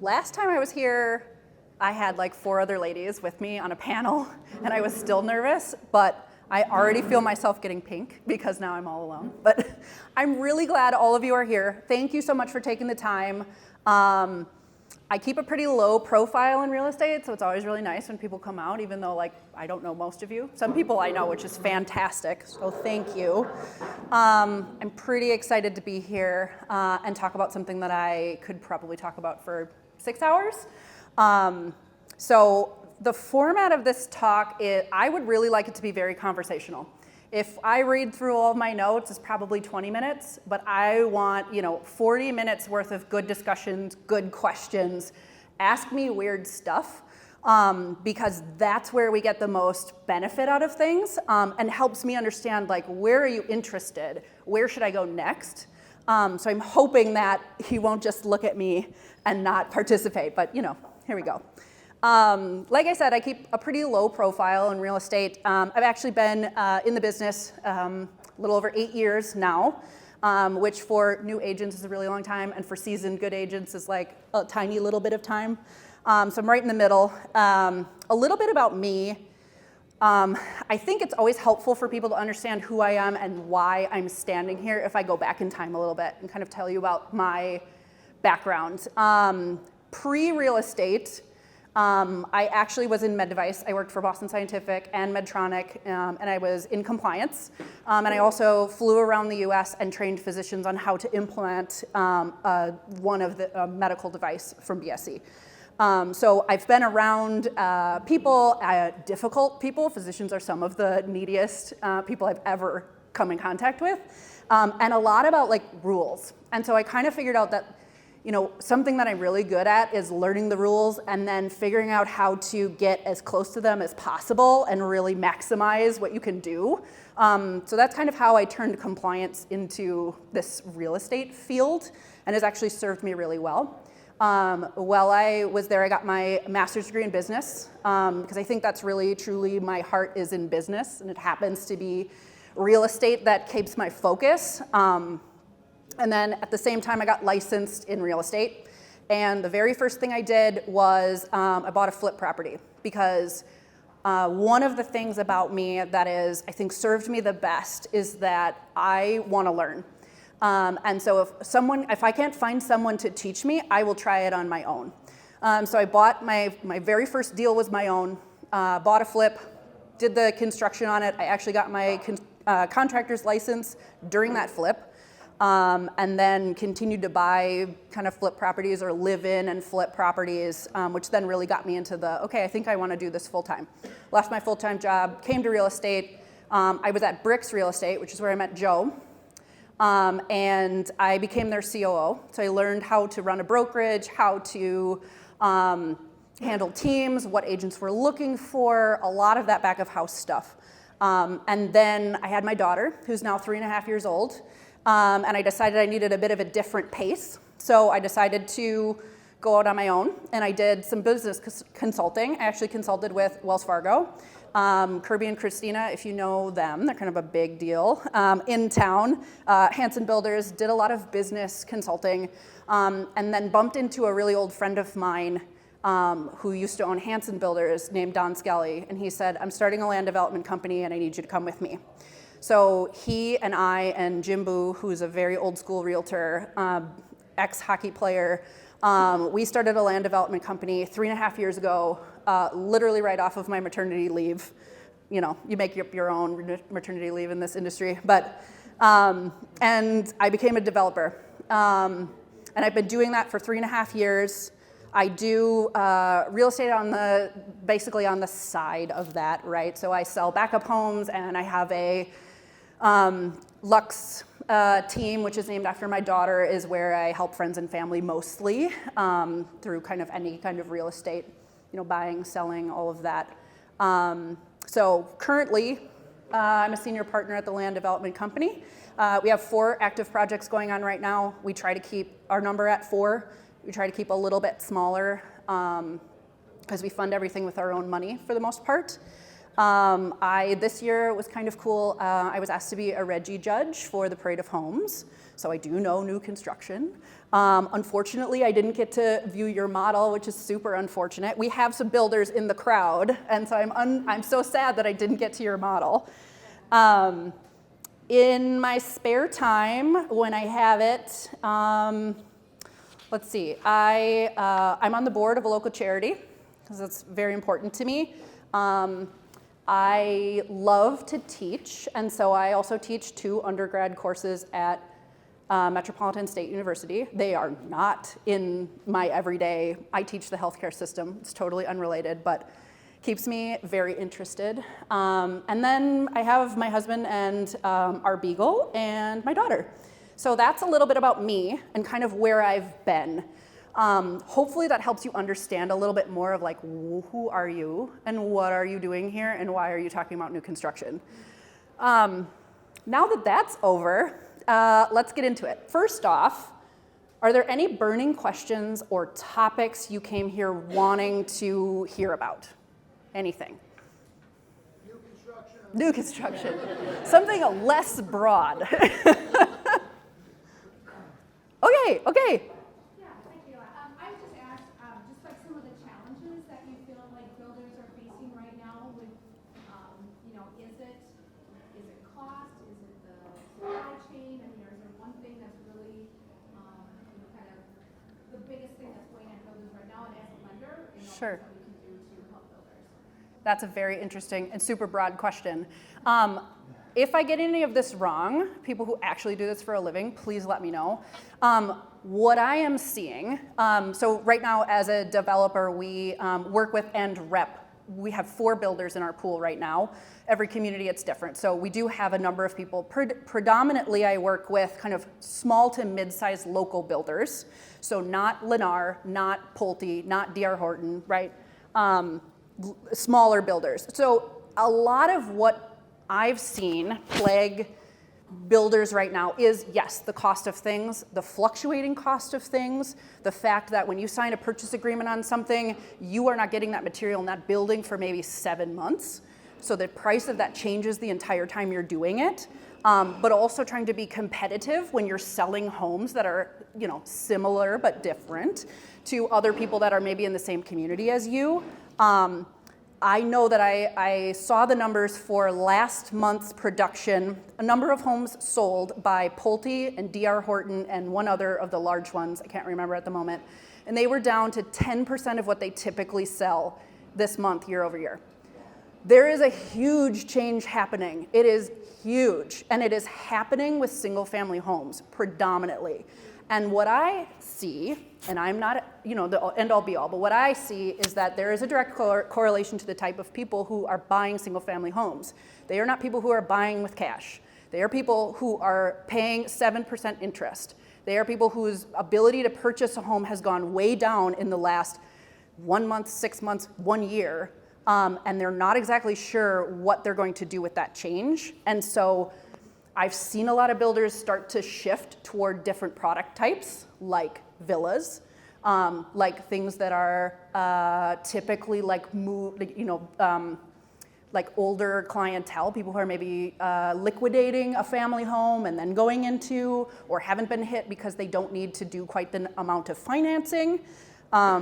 Last time I was here, I had like 4 other ladies with me on a panel, and I was still nervous, but I already feel myself getting pink because now I'm all alone. But I'm really glad all of you are here. Thank you so much for taking the time. I keep a pretty low profile in real estate, so it's always really nice when people come out, even though like I don't know most of you. Some people I know, which is fantastic, so thank you. I'm pretty excited to be here and talk about something that I could probably talk about for 6 hours. So the format of this talk, I would really like it to be very conversational. If I read through all of my notes, it's probably 20 minutes, but I want 40 minutes worth of good discussions, good questions. Ask me weird stuff, because that's where we get the most benefit out of things, and helps me understand like where are you interested, where should I go next. So I'm hoping that he won't just look at me and not participate, but here we go. Like I said, I keep a pretty low profile in real estate. I've actually been in the business a little over 8 years now, which for new agents is a really long time, and for seasoned good agents is like a tiny little bit of time. So I'm right in the middle. A little bit about me. I think it's always helpful for people to understand who I am and why I'm standing here if I go back in time a little bit and kind of tell you about my background. Pre-real estate, I actually was in med device. I worked for Boston Scientific and Medtronic, and I was in compliance. And I also flew around the US and trained physicians on how to implement one of the medical device from BSC. So I've been around people, difficult people. Physicians are some of the neediest people I've ever come in contact with, and a lot about like rules. And so I kind of figured out that something that I'm really good at is learning the rules and then figuring out how to get as close to them as possible and really maximize what you can do. So that's kind of how I turned compliance into this real estate field, and has actually served me really well. While I was there, I got my master's degree in business, because I think that's really, truly, my heart is in business, and it happens to be real estate that keeps my focus. And then at the same time, I got licensed in real estate. And the very first thing I did was I bought a flip property, because one of the things about me that is, I think, served me the best is that I want to learn. And so if I can't find someone to teach me, I will try it on my own. So I bought my very first deal was my own, bought a flip, did the construction on it. I actually got my contractor's license during that flip. And then continued to buy kind of flip properties or live in and flip properties, which then really got me into okay, I think I want to do this full time. Left my full-time job, came to real estate. I was at Bricks Real Estate, which is where I met Joe. And I became their COO. So I learned how to run a brokerage, how to handle teams, what agents were looking for, a lot of that back of house stuff. And then I had my daughter, who's now 3.5 years old. And I decided I needed a bit of a different pace. So I decided to go out on my own, and I did some business consulting. I actually consulted with Wells Fargo. Kirby and Christina, if you know them, they're kind of a big deal in town. Hanson Builders, did a lot of business consulting, and then bumped into a really old friend of mine who used to own Hanson Builders named Don Skelly. And he said, I'm starting a land development company, and I need you to come with me. So he and I and Jim Boo, who's a very old school realtor, ex-hockey player, we started a land development company 3.5 years ago, literally right off of my maternity leave. You make up your own maternity leave in this industry. But and I became a developer. And I've been doing that for 3.5 years. I do real estate basically on the side of that, right? So I sell backup homes, and I have a Lux team, which is named after my daughter, is where I help friends and family mostly through kind of any kind of real estate, buying, selling, all of that. So currently, I'm a senior partner at the land development company. We have 4 active projects going on right now. We try to keep our number at 4. We try to keep a little bit smaller because we fund everything with our own money for the most part. This year was kind of cool. I was asked to be a Reggie judge for the Parade of Homes, so I do know new construction. Unfortunately, I didn't get to view your model, which is super unfortunate. We have some builders in the crowd, and so I'm so sad that I didn't get to your model. In my spare time, when I have it, let's see, I'm on the board of a local charity, because that's very important to me. I love to teach, and so I also teach 2 undergrad courses at Metropolitan State University. They are not in my everyday, I teach the healthcare system. It's totally unrelated, but keeps me very interested. And then I have my husband and our beagle and my daughter. So that's a little bit about me and kind of where I've been. Hopefully that helps you understand a little bit more of like, who are you and what are you doing here and why are you talking about new construction? Now that that's over, let's get into it. First off, are there any burning questions or topics you came here wanting to hear about? Anything? New construction. New construction. Something less broad. Okay. Yeah, thank you. I was just asked, just like some of the challenges that you feel like builders are facing right now with, is it cost, is it the supply chain? I mean, is there one thing that's really, kind of the biggest thing that's weighing on builders right now, and as a lender, Sure. what we can do to help builders? That's a very interesting and super broad question. If I get any of this wrong, people who actually do this for a living, please let me know. What I am seeing, so right now as a developer, we work with and rep. We have 4 builders in our pool right now. Every community, it's different. So we do have a number of people. Predominantly, I work with kind of small to mid-sized local builders. So not Lennar, not Pulte, not D.R. Horton, right? Smaller builders. So a lot of what I've seen plague builders right now is, yes, the cost of things, the fluctuating cost of things, the fact that when you sign a purchase agreement on something, you are not getting that material in that building for maybe 7 months. So the price of that changes the entire time you're doing it. But also trying to be competitive when you're selling homes that are, similar but different to other people that are maybe in the same community as you. I know that I saw the numbers for last month's production, a number of homes sold by Pulte and D.R. Horton and one other of the large ones, I can't remember at the moment, and they were down to 10% of what they typically sell this month year over year. There is a huge change happening. It is huge, and it is happening with single family homes predominantly. And what I see, and I'm not, the end all be all, but what I see is that there is a direct correlation to the type of people who are buying single family homes. They are not people who are buying with cash. They are people who are paying 7% interest. They are people whose ability to purchase a home has gone way down in the last 1 month, 6 months, 1 year, and they're not exactly sure what they're going to do with that change. And so I've seen a lot of builders start to shift toward different product types, like villas, like things that are typically like older clientele, people who are maybe liquidating a family home and then going into, or haven't been hit because they don't need to do quite the amount of financing.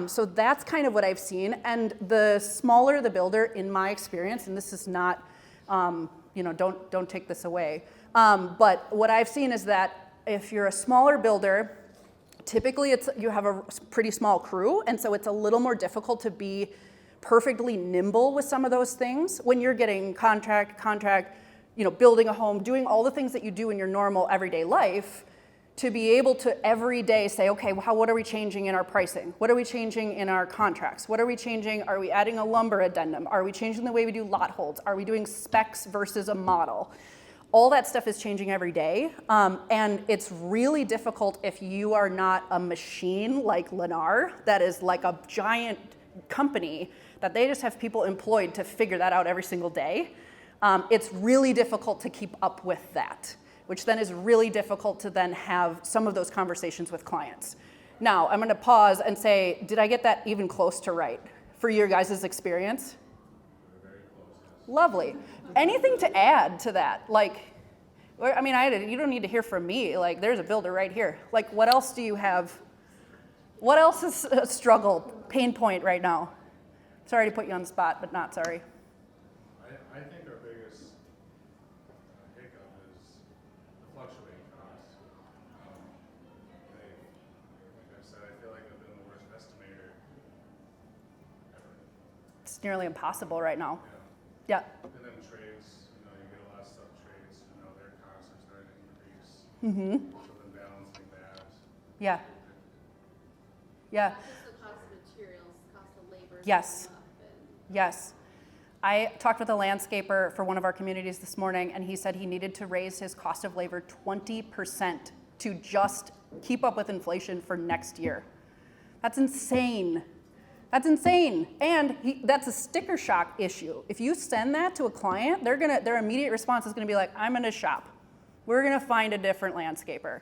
So that's kind of what I've seen. And the smaller the builder, in my experience, and this is not, don't take this away. But what I've seen is that if you're a smaller builder, typically you have a pretty small crew, and so it's a little more difficult to be perfectly nimble with some of those things. When you're getting contract, building a home, doing all the things that you do in your normal everyday life, to be able to every day say, okay, what are we changing in our pricing? What are we changing in our contracts? What are we changing? Are we adding a lumber addendum? Are we changing the way we do lot holds? Are we doing specs versus a model? All that stuff is changing every day, and it's really difficult if you are not a machine like Lennar, that is like a giant company, that they just have people employed to figure that out every single day. It's really difficult to keep up with that, which then is really difficult to then have some of those conversations with clients. Now, I'm gonna pause and say, did I get that even close to right for your guys' experience? Very close. Lovely. Anything to add to that? Like, I mean, you don't need to hear from me. Like, there's a builder right here. Like, what else do you have? What else is a struggle, pain point right now? Sorry to put you on the spot, but not sorry. I think our biggest hiccup is the fluctuating costs. Like I said, I feel like I've been the worst estimator ever. It's nearly impossible right now. Yeah. Yeah. And then trades, you get a lot of stuff trades, their costs are starting to increase. Mm-hmm. So then balancing that. Yeah. Yeah. Not just the cost of materials, cost of labor. Yes. going up and- Yes. I talked with a landscaper for one of our communities this morning, and he said he needed to raise his cost of labor 20% to just keep up with inflation for next year. That's insane. That's insane. And that's a sticker shock issue. If you send that to a client, their immediate response is going to be like, I'm going to shop. We're going to find a different landscaper.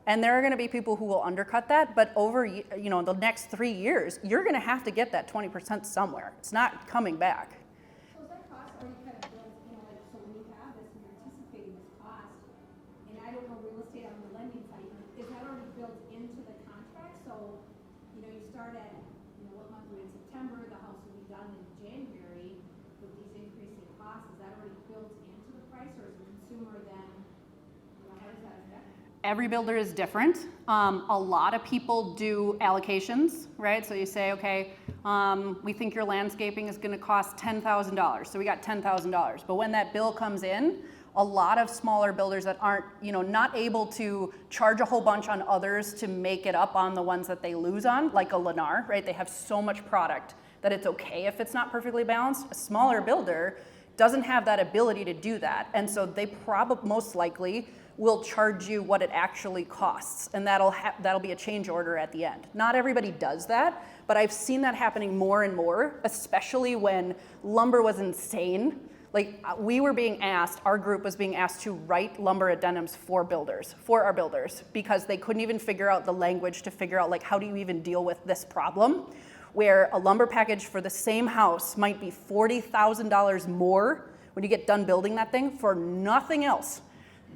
And there are going to be people who will undercut that, but over the next 3 years, you're going to have to get that 20% somewhere. It's not coming back. So is that cost already kind of built, so when you have this, and you're anticipating this cost, and I don't know real estate on the lending side, is that already built into the contract? So, you start at, what month we're in September, the house will be done in January with these increasing costs. Is that already built into the price, or is the consumer then, how does that affect? Every builder is different. A lot of people do allocations, right? So you say, okay, we think your landscaping is going to cost $10,000. So we got $10,000. But when that bill comes in, a lot of smaller builders that aren't, not able to charge a whole bunch on others to make it up on the ones that they lose on, like a Lennar, right? They have so much product that it's okay if it's not perfectly balanced. A smaller builder doesn't have that ability to do that. And so they probably most likely will charge you what it actually costs, and that'll be a change order at the end. Not everybody does that, but I've seen that happening more and more, especially when lumber was insane. Like we were being asked, our group was being asked to write lumber addendums for our builders, because they couldn't even figure out the language to figure out like how do you even deal with this problem, where a lumber package for the same house might be $40,000 more when you get done building that thing for nothing else.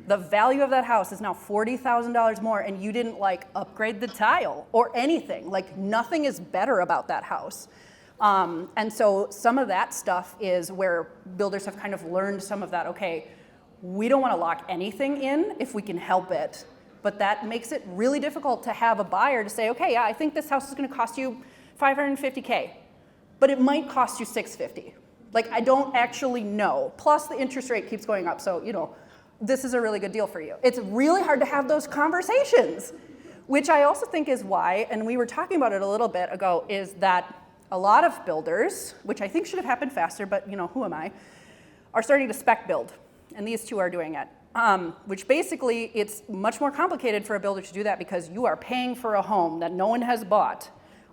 The value of that house is now $40,000 more, and you didn't upgrade the tile or anything. Like nothing is better about that house. And so some of that stuff is where builders have kind of learned some of that. Okay, we don't want to lock anything in if we can help it, but that makes it really difficult to have a buyer to say, okay, yeah, I think this house is going to cost you $550K, but it might cost you $650. Like I don't actually know. Plus the interest rate keeps going up, so this is a really good deal for you. It's really hard to have those conversations, which I also think is why, and we were talking about it a little bit ago, is that a lot of builders, which I think should have happened faster, but who am I, are starting to spec build, and these two are doing it. Which basically, it's much more complicated for a builder to do that because you are paying for a home that no one has bought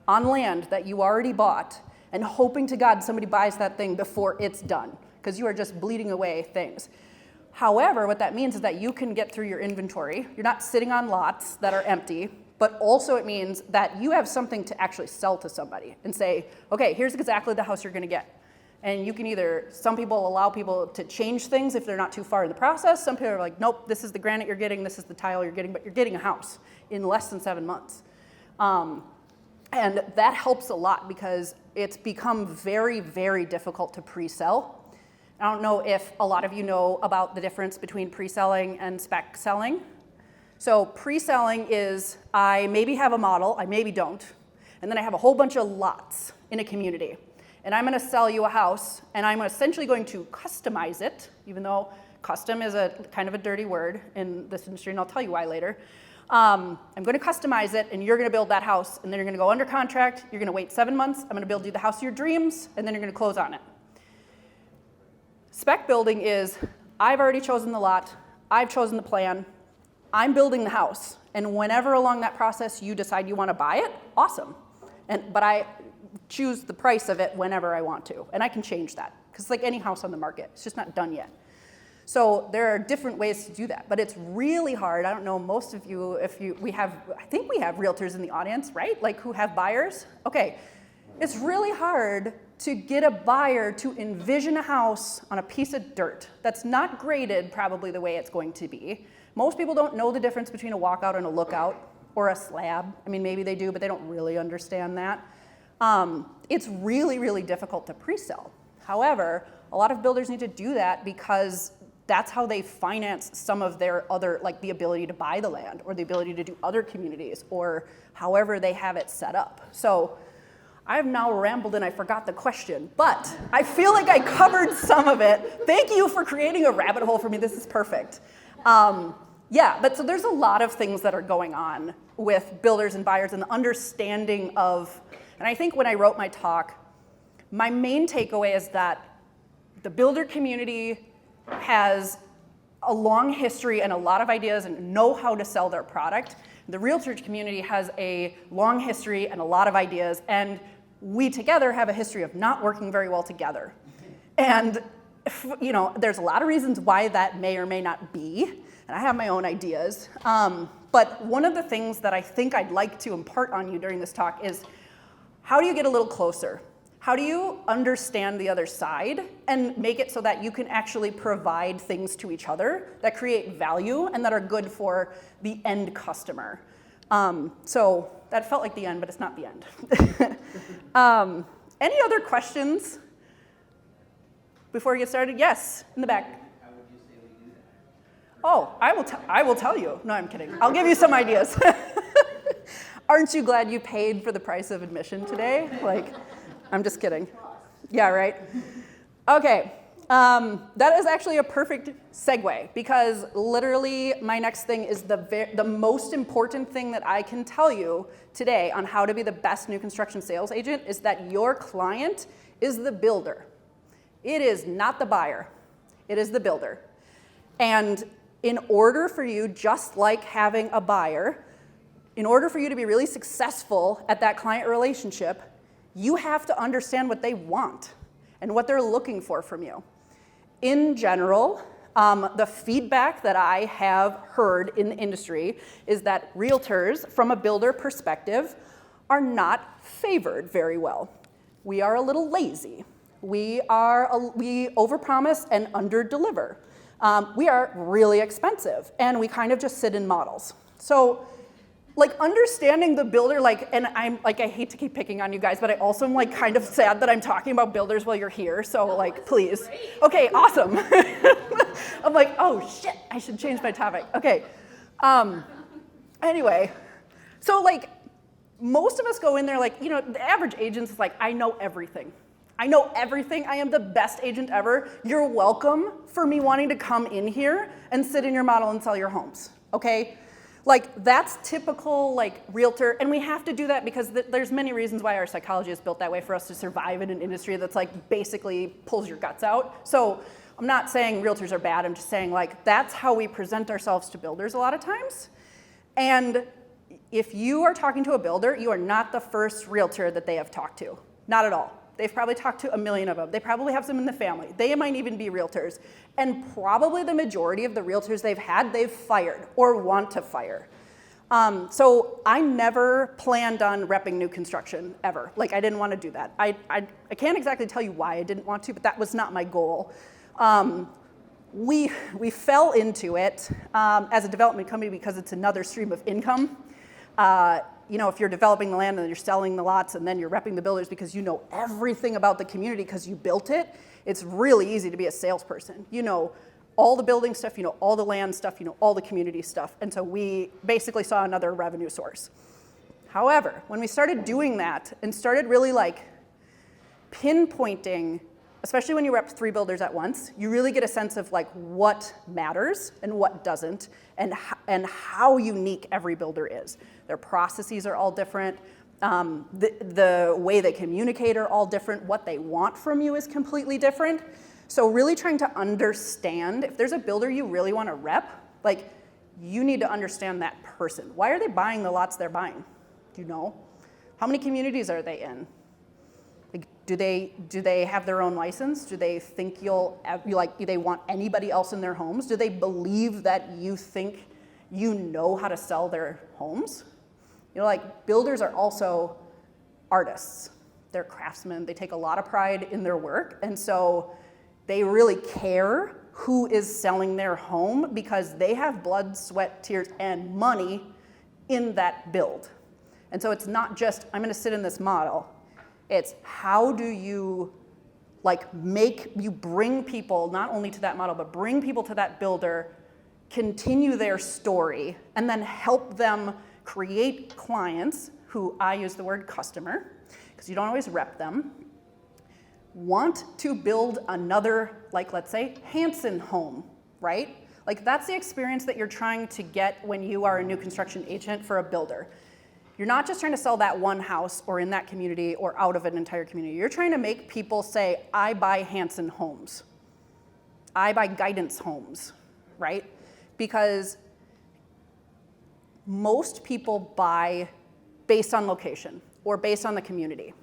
on land that you already bought and hoping to God somebody buys that thing before it's done because you are just bleeding away things. However, what that means is that you can get through your inventory. You're not sitting on lots that are empty, but also it means that you have something to actually sell to somebody and say, okay, here's exactly the house you're going to get. And you can some people allow people to change things if they're not too far in the process. Some people are like, nope, this is the granite you're getting, this is the tile you're getting, but you're getting a house in less than 7 months. And that helps a lot because it's become very, very difficult to pre-sell. I don't know if a lot of you know about the difference between pre-selling and spec selling. So pre-selling is I maybe have a model, I maybe don't, and then I have a whole bunch of lots in a community. And I'm going to sell you a house, and I'm essentially going to customize it, even though custom is a kind of a dirty word in this industry, and I'll tell you why later. I'm going to customize it, and you're going to build that house, and then you're going to go under contract, you're going to wait 7 months, I'm going to build you the house of your dreams, and then you're going to close on it. Spec building is, I've already chosen the lot, I've chosen the plan, I'm building the house, and whenever along that process you decide you want to buy it, awesome. But I choose the price of it whenever I want to, and I can change that, because it's like any house on the market, it's just not done yet. So there are different ways to do that, but it's really hard. I don't know, most of you, I think we have realtors in the audience, right? Like who have buyers? Okay, It's really hard to get a buyer to envision a house on a piece of dirt that's not graded probably the way it's going to be. Most people don't know the difference between a walkout and a lookout or a slab. I mean, maybe they do, but they don't really understand that. It's really, really difficult to pre-sell. However, a lot of builders need to do that because that's how they finance some of their other, like the ability to buy the land or the ability to do other communities or however they have it set up. So I've now rambled and I forgot the question, but I feel like I covered some of it. Thank you for creating a rabbit hole for me. This is perfect. Yeah, but so there's a lot of things that are going on with builders and buyers and the understanding of, and I think when I wrote my talk, my main takeaway is that the builder community has a long history and a lot of ideas and know how to sell their product. The realtor community has a long history and a lot of ideas, and we together have a history of not working very well together. And you know, there's a lot of reasons why that may or may not be, and I have my own ideas. But one of the things that I think I'd like to impart on you during this talk is, how do you get a little closer? How do you understand the other side and make it so that you can actually provide things to each other that create value and that are good for the end customer? So that felt like the end, but it's not the end. Any other questions before we get started? Yes, in the back. How would you say we do that? Oh, I will tell you. No, I'm kidding. I'll give you some ideas. Aren't you glad you paid for the price of admission today? Like, I'm just kidding. Yeah, right? Okay, that is actually a perfect segue because literally my next thing is the most important thing that I can tell you today on how to be the best new construction sales agent is that your client is the builder. It is not the buyer. It is the builder. And in order for you, just like having a buyer, in order for you to be really successful at that client relationship, you have to understand what they want and what they're looking for from you. In general, the feedback that I have heard in the industry is that realtors, from a builder perspective, are not favored very well. We are a little lazy. We overpromise and underdeliver. We are really expensive, and we kind of just sit in models. So, like, understanding the builder, like, and I'm like, I hate to keep picking on you guys, but I also am like kind of sad that I'm talking about builders while you're here. So, like, please. Okay, awesome. I'm like, oh shit, I should change my topic. Okay. Anyway, so like, most of us go in there like, you know, the average agent is like, I know everything. I know everything. I am the best agent ever. You're welcome for me wanting to come in here and sit in your model and sell your homes. Okay. Like, that's typical, like, realtor, and we have to do that because there's many reasons why our psychology is built that way for us to survive in an industry that's, like, basically pulls your guts out. So I'm not saying realtors are bad, I'm just saying, like, that's how we present ourselves to builders a lot of times. And if you are talking to a builder, you are not the first realtor that they have talked to. Not at all. They've probably talked to a million of them. They probably have some in the family. They might even be realtors. And probably the majority of the realtors they've had, they've fired or want to fire. So I never planned on repping new construction, ever. Like, I didn't want to do that. I can't exactly tell you why I didn't want to, but that was not my goal. We fell into it as a development company because it's another stream of income. You know, if you're developing the land and you're selling the lots and then you're repping the builders because you know everything about the community because you built it, it's really easy to be a salesperson. You know all the building stuff, you know all the land stuff, you know all the community stuff. And so we basically saw another revenue source. However, when we started doing that and started really like pinpointing, especially when you rep 3 builders at once, you really get a sense of like what matters and what doesn't and how unique every builder is. Their processes are all different. The way they communicate are all different. What they want from you is completely different. So really trying to understand, if there's a builder you really want to rep, like, you need to understand that person. Why are they buying the lots they're buying? Do you know? How many communities are they in? Like, do they have their own license? Do they think do they want anybody else in their homes? Do they believe that you think you know how to sell their homes? You know, like, builders are also artists. they're craftsmen. They take a lot of pride in their work. And so they really care who is selling their home because they have blood, sweat, tears, and money in that build. And so it's not just, I'm gonna sit in this model. It's how do you bring people not only to that model, but bring people to that builder, continue their story, and then help them create clients who, I use the word customer, because you don't always rep them, want to build another, like let's say, Hanson home, right? Like that's the experience that you're trying to get when you are a new construction agent for a builder. You're not just trying to sell that one house or in that community or out of an entire community. You're trying to make people say, I buy Hanson homes. I buy Guidance homes, right? Because most people buy based on location or based on the community.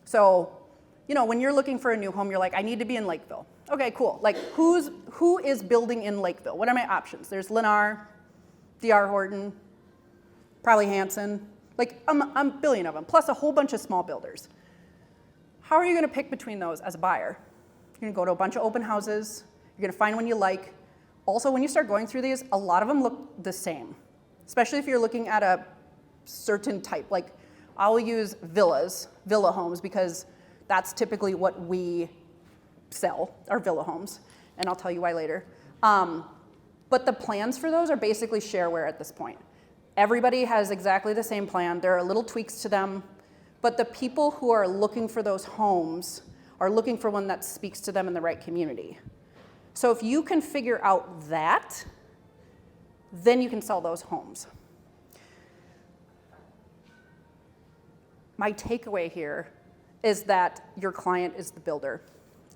So, when you're looking for a new home, you're like, I need to be in Lakeville. Okay, cool. Like, who is building in Lakeville? What are my options? There's Lennar, D.R. Horton, probably Hanson, like a billion of them, plus a whole bunch of small builders. How are you gonna pick between those as a buyer? You're gonna go to a bunch of open houses, you're gonna find one you like. Also, when you start going through these, a lot of them look the same, especially if you're looking at a certain type. Like, I'll use villa homes, because that's typically what we sell, are villa homes, and I'll tell you why later. But the plans for those are basically shareware at this point. Everybody has exactly the same plan. There are little tweaks to them, but the people who are looking for those homes are looking for one that speaks to them in the right community. So if you can figure out that, then you can sell those homes. My takeaway here is that your client is the builder.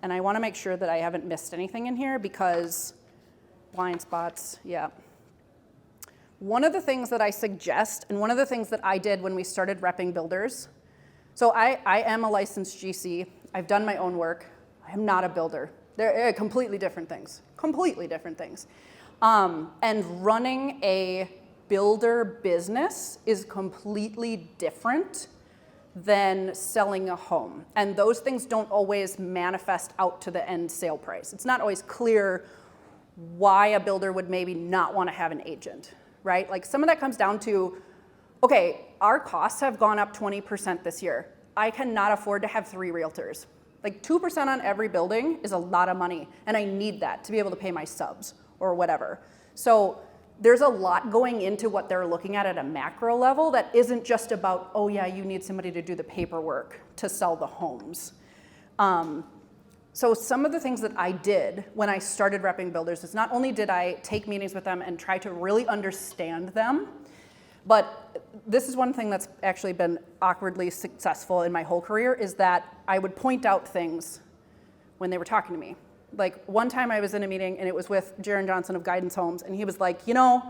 And I want to make sure that I haven't missed anything in here, because blind spots, yeah. One of the things that I suggest, and one of the things that I did when we started repping builders, so I am a licensed GC. I've done my own work. I am not a builder. They're completely different things, And running a builder business is completely different than selling a home. And those things don't always manifest out to the end sale price. It's not always clear why a builder would maybe not want to have an agent, right? Like, some of that comes down to, okay, our costs have gone up 20% this year. I cannot afford to have 3 realtors. Like, 2% on every building is a lot of money, and I need that to be able to pay my subs or whatever. So there's a lot going into what they're looking at a macro level that isn't just about, oh yeah, you need somebody to do the paperwork to sell the homes. So some of the things that I did when I started repping builders is not only did I take meetings with them and try to really understand them, but this is one thing that's actually been awkwardly successful in my whole career, is that I would point out things when they were talking to me. Like, one time I was in a meeting and it was with Jaron Johnson of Guidance Homes, and he was like, my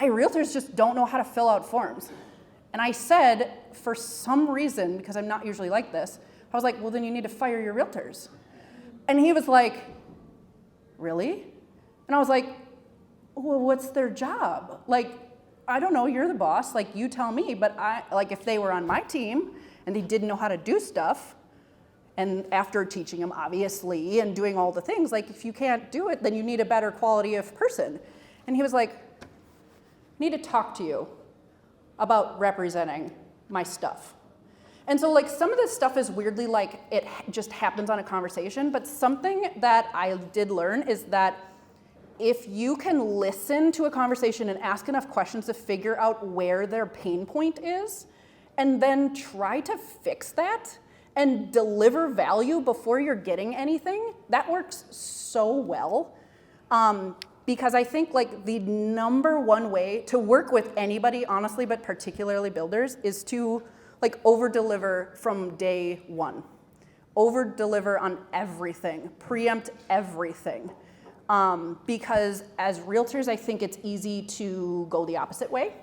realtors just don't know how to fill out forms. And I said, for some reason, because I'm not usually like this, I was like, well, then you need to fire your realtors. And he was like, really? And I was like, well, what's their job? Like, I don't know, you're the boss, like, you tell me. But if they were on my team and they didn't know how to do stuff, and after teaching them, obviously, and doing all the things, like, if you can't do it, then you need a better quality of person. And he was like, I need to talk to you about representing my stuff. And so, like, some of this stuff is weirdly like it just happens on a conversation, but something that I did learn is that if you can listen to a conversation and ask enough questions to figure out where their pain point is, and then try to fix that and deliver value before you're getting anything, that works so well. Because I think, like, the number one way to work with anybody, honestly, but particularly builders, is to, like, over-deliver from day one. Over-deliver on everything, preempt everything. Because as realtors, I think it's easy to go the opposite way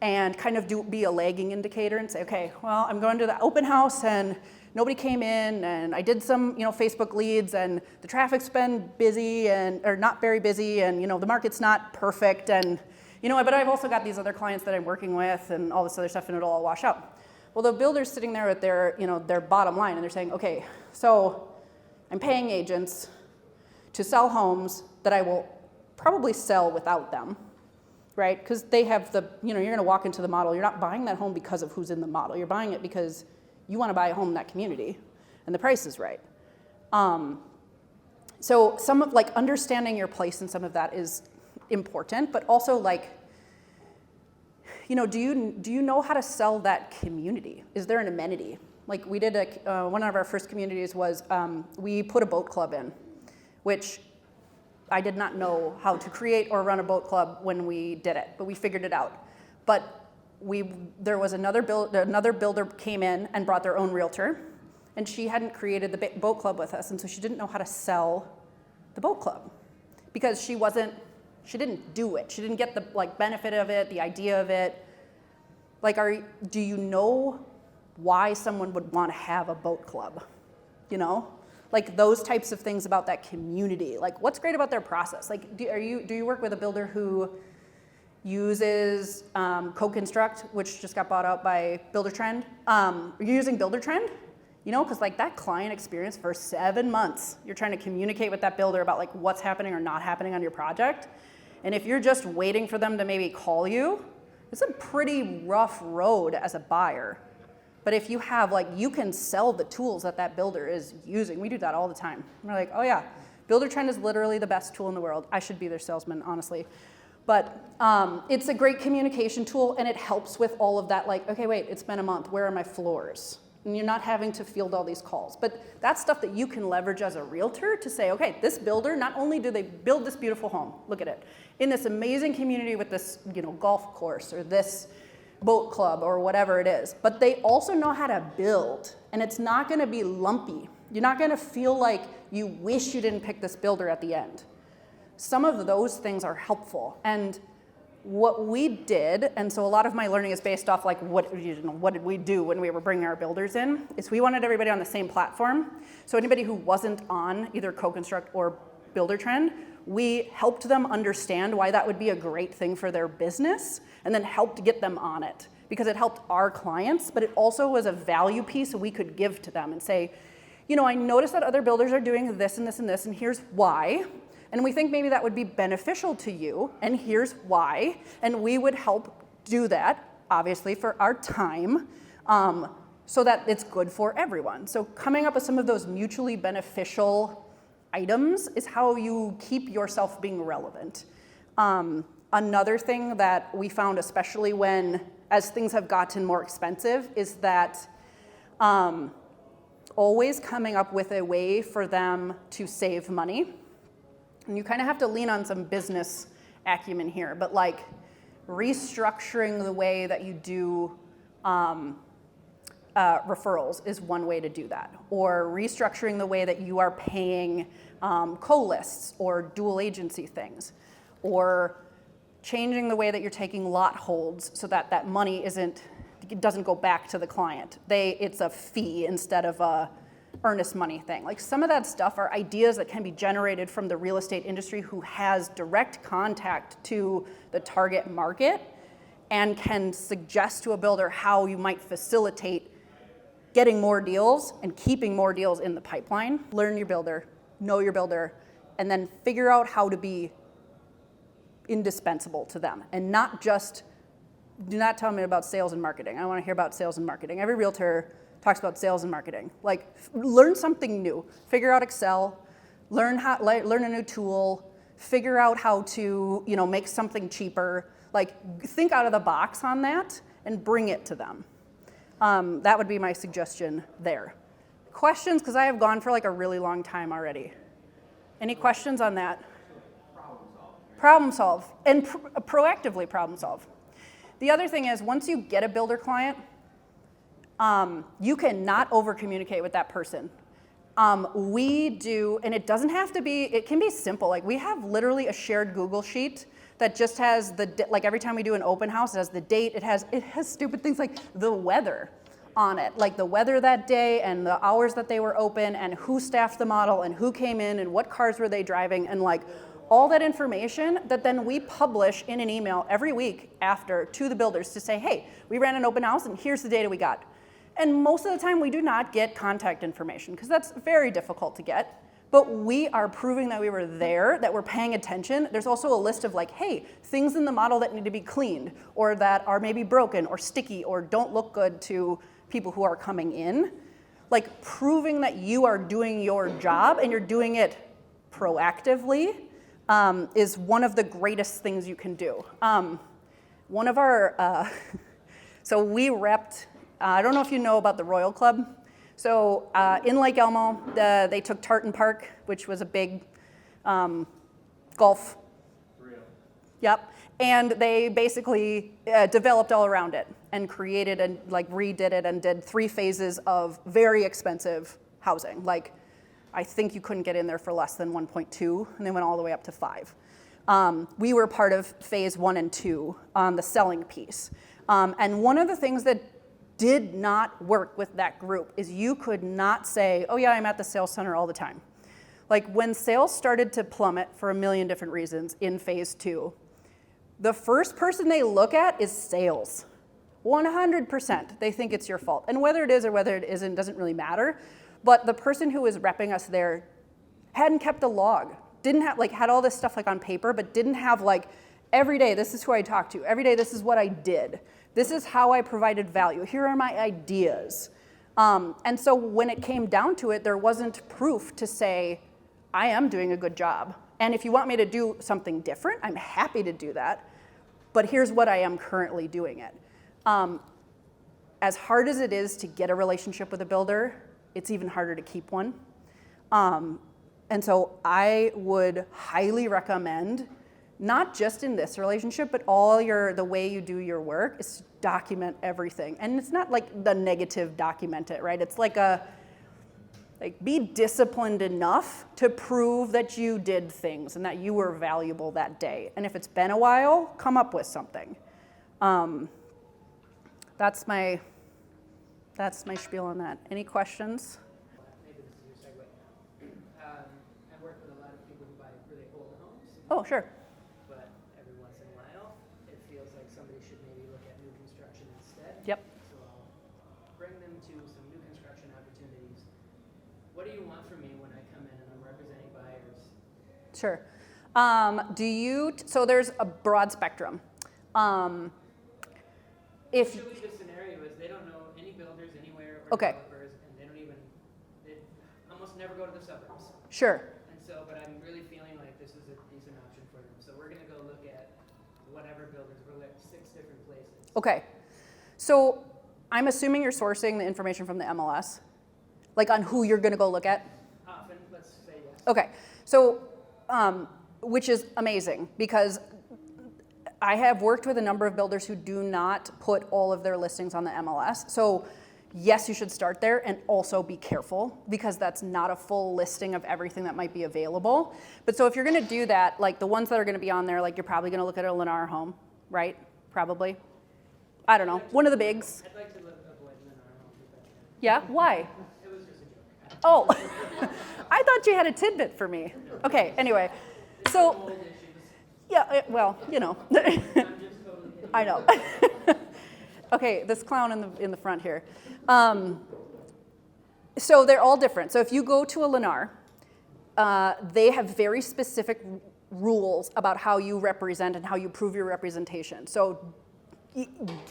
and kind of be a lagging indicator and say, okay, well, I'm going to the open house and nobody came in, and I did some, Facebook leads, and the traffic's been busy or not very busy, and the market's not perfect, and but I've also got these other clients that I'm working with and all this other stuff, and it'll all wash out. Well, the builder's sitting there with their, their bottom line, and they're saying, okay, so I'm paying agents to sell homes that I will probably sell without them, right? Because they have you're going to walk into the model. You're not buying that home because of who's in the model. You're buying it because you want to buy a home in that community, and the price is right. So some of understanding your place in some of that is important, but also do you know how to sell that community? Is there an amenity? Like we did one of our first communities was we put a boat club in, which I did not know how to create or run a boat club when we did it, but we figured it out. But there was another builder came in and brought their own realtor, and she hadn't created the boat club with us, and so she didn't know how to sell the boat club because she didn't do it. She didn't get the benefit of it, the idea of it. Do you know why someone would want to have a boat club? Those types of things about that community. What's great about their process? Do you work with a builder who uses Co-Construct, which just got bought out by Buildertrend? Are you using Buildertrend? Because that client experience for 7 months, you're trying to communicate with that builder about what's happening or not happening on your project. And if you're just waiting for them to maybe call you, it's a pretty rough road as a buyer. But if you have, you can sell the tools that builder is using. We do that all the time. We're like, oh yeah, Buildertrend is literally the best tool in the world. I should be their salesman, honestly. But it's a great communication tool, and it helps with all of that, okay, wait, it's been a month. Where are my floors? And you're not having to field all these calls. But that's stuff that you can leverage as a realtor to say, okay, this builder, not only do they build this beautiful home, look at it, in this amazing community with this golf course or this boat club or whatever it is, but they also know how to build, and it's not going to be lumpy. You're not going to feel like you wish you didn't pick this builder at the end. Some of those things are helpful, and what we did, and so a lot of my learning is based off what did we do when we were bringing our builders in, is we wanted everybody on the same platform. So anybody who wasn't on either Co-Construct or Buildertrend, we helped them understand why that would be a great thing for their business, and then helped get them on it, because it helped our clients, but it also was a value piece we could give to them and say, I noticed that other builders are doing this and this and this, and here's why. And we think maybe that would be beneficial to you, and here's why. And we would help do that, obviously, for our time, so that it's good for everyone. So coming up with some of those mutually beneficial items is how you keep yourself being relevant. Another thing that we found, especially as things have gotten more expensive, is that always coming up with a way for them to save money. And you kind of have to lean on some business acumen here, but restructuring the way that you do referrals is one way to do that. Or restructuring the way that you are paying co-lists or dual agency things. Or changing the way that you're taking lot holds so that money doesn't go back to the client. It's a fee instead of a earnest money thing. Some of that stuff are ideas that can be generated from the real estate industry who has direct contact to the target market and can suggest to a builder how you might facilitate getting more deals and keeping more deals in the pipeline. Learn your builder, know your builder, and then figure out how to be indispensable to them, and not just, do not tell me about sales and marketing. I want to hear about sales and marketing. Every realtor talks about sales and marketing. Learn something new. Figure out Excel. Learn a new tool. Figure out how to, make something cheaper. Think out of the box on that and bring it to them. That would be my suggestion there. Questions, because I have gone for a really long time already. Any questions on that? Problem solve. And proactively problem solve. The other thing is, once you get a builder client, you cannot over-communicate with that person. We do, and it doesn't have to be, it can be simple. We have literally a shared Google sheet that just has every time we do an open house, it has the date, it has stupid things like the weather on it, the weather that day and the hours that they were open and who staffed the model and who came in and what cars were they driving, and all that information that then we publish in an email every week after to the builders to say, hey, we ran an open house and here's the data we got. And most of the time we do not get contact information because that's very difficult to get. But we are proving that we were there, that we're paying attention. There's also a list of like, hey, things in the model that need to be cleaned or that are maybe broken or sticky or don't look good to people who are coming in. Like proving that you are doing your job and you're doing it proactively is one of the greatest things you can do. One of our, so we repped, I don't know if you know about the Royal Club. So in Lake Elmo, they took Tartan Park, which was a big golf. Real. Yep. And they basically developed all around it and created and like redid it and did 3 phases of very expensive housing. Like I think you couldn't get in there for less than 1.2, and they went all the way up to 5. We were part of phase 1 and 2 on the selling piece. And one of the things that did not work with that group is you could not say, oh yeah, I'm at the sales center all the time. Like when sales started to plummet for a million different reasons in phase 2, the first person they look at is sales. 100%, they think it's your fault. And whether it is or whether it isn't doesn't really matter. But the person who was repping us there hadn't kept a log, didn't have, like had all this stuff like on paper, but didn't have like, every day this is who I talked to, every day this is what I did. This is how I provided value. Here are my ideas. And so when it came down to it, there wasn't proof to say, I am doing a good job. And if you want me to do something different, I'm happy to do that. But here's what I am currently doing it. As hard as it is to get a relationship with a builder, it's even harder to keep one. And so I would highly recommend, not just in this relationship, but the way you do your work is to document everything. And it's not like the negative document it, right? It's like be disciplined enough to prove that you did things and that you were valuable that day. And if it's been a while, come up with something. That's my spiel on that. Any questions? Maybe this is your segue. I work with a lot of people who buy really old homes, Oh, sure. but every once in a while, it feels like somebody should maybe look at new construction instead. Yep. So I'll bring them to some new construction opportunities. What do you want from me when I come in and I'm representing buyers? Sure. So there's a broad spectrum. Usually the scenario is they don't know any builders anywhere or Okay. developers, and they almost never go to the suburbs. Sure. And so, but I'm really feeling like this is a decent option for them. So we're gonna go look at whatever builders, we're at 6 different places. Okay. So I'm assuming you're sourcing the information from the MLS, like on who you're going to go look at? Often, let's say yes. Okay. So, which is amazing because I have worked with a number of builders who do not put all of their listings on the MLS. So yes, you should start there, and also be careful because that's not a full listing of everything that might be available. But so if you're going to do that, like the ones that are going to be on there, like you're probably going to look at a Lennar home, right? Probably. I don't know. One of the bigs. I'd like to avoid Lennar homes if I can. Yeah? Why? It was just a joke. Oh, I thought you had a tidbit for me. Okay, anyway. So, Old issues. yeah, well, you know. I'm just totally kidding. I know. Okay, this clown in the front here. So they're all different. So if you go to a Lennar, they have very specific rules about how you represent and how you prove your representation. So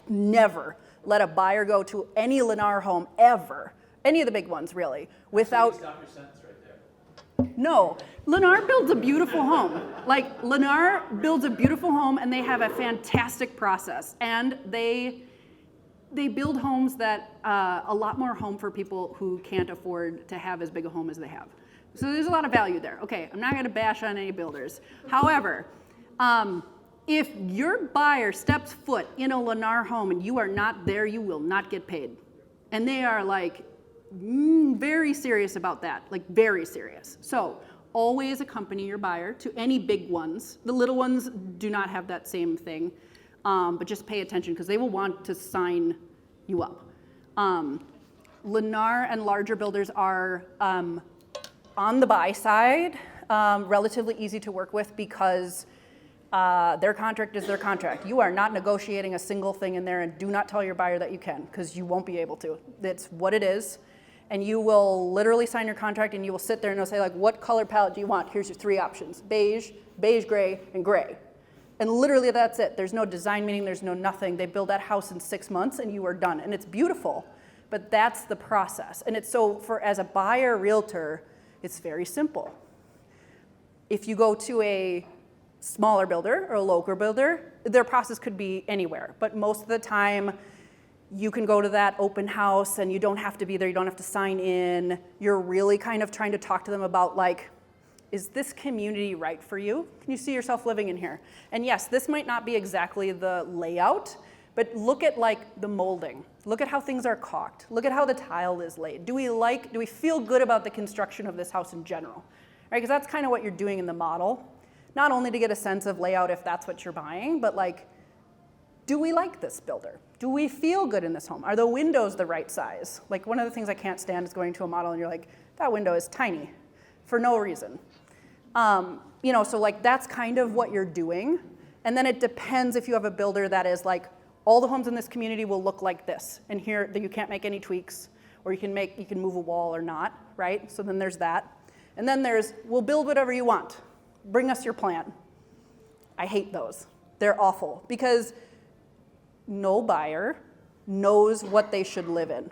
never let a buyer go to any Lennar home ever, any of the big ones really, without. Stop your sentence right there. No, Lennar builds a beautiful home. Like Lennar builds a beautiful home, and they have a fantastic process, and they build homes that a lot more home for people who can't afford to have as big a home as they have. So there's a lot of value there. Okay, I'm not going to bash on any builders. However, if your buyer steps foot in a Lennar home and you are not there, you will not get paid. And they are like very serious about that, like very serious. So always accompany your buyer to any big ones. The little ones do not have that same thing, but just pay attention because they will want to sign you up. Lennar and larger builders are on the buy side, relatively easy to work with because Their contract is their contract. You are not negotiating a single thing in there, and do not tell your buyer that you can, because you won't be able to. It's what it is. And you will literally sign your contract, and you will sit there and they'll say, like, what color palette do you want? Here's your 3 options: beige, beige gray, and gray. And literally that's it. There's no design meeting, there's no nothing. They build that house in 6 months and you are done. And it's beautiful, but that's the process. And it's so, as a buyer realtor, it's very simple. If you go to a smaller builder or a local builder, their process could be anywhere. But most of the time, you can go to that open house and you don't have to be there, you don't have to sign in. You're really kind of trying to talk to them about, like, is this community right for you? Can you see yourself living in here? And yes, this might not be exactly the layout, but look at, like, the molding. Look at how things are caulked. Look at how the tile is laid. Do we feel good about the construction of this house in general? Right? Because that's kind of what you're doing in the model. Not only to get a sense of layout if that's what you're buying, but, like, do we like this builder? Do we feel good in this home? Are the windows the right size? Like, one of the things I can't stand is going to a model and you're like, that window is tiny for no reason. So, like, that's kind of what you're doing. And then it depends if you have a builder that is like, all the homes in this community will look like this, and here you can't make any tweaks, or you can move a wall or not, right? So then there's that. And then there's, we'll build whatever you want. Bring us your plan. I hate those. They're awful, because no buyer knows what they should live in.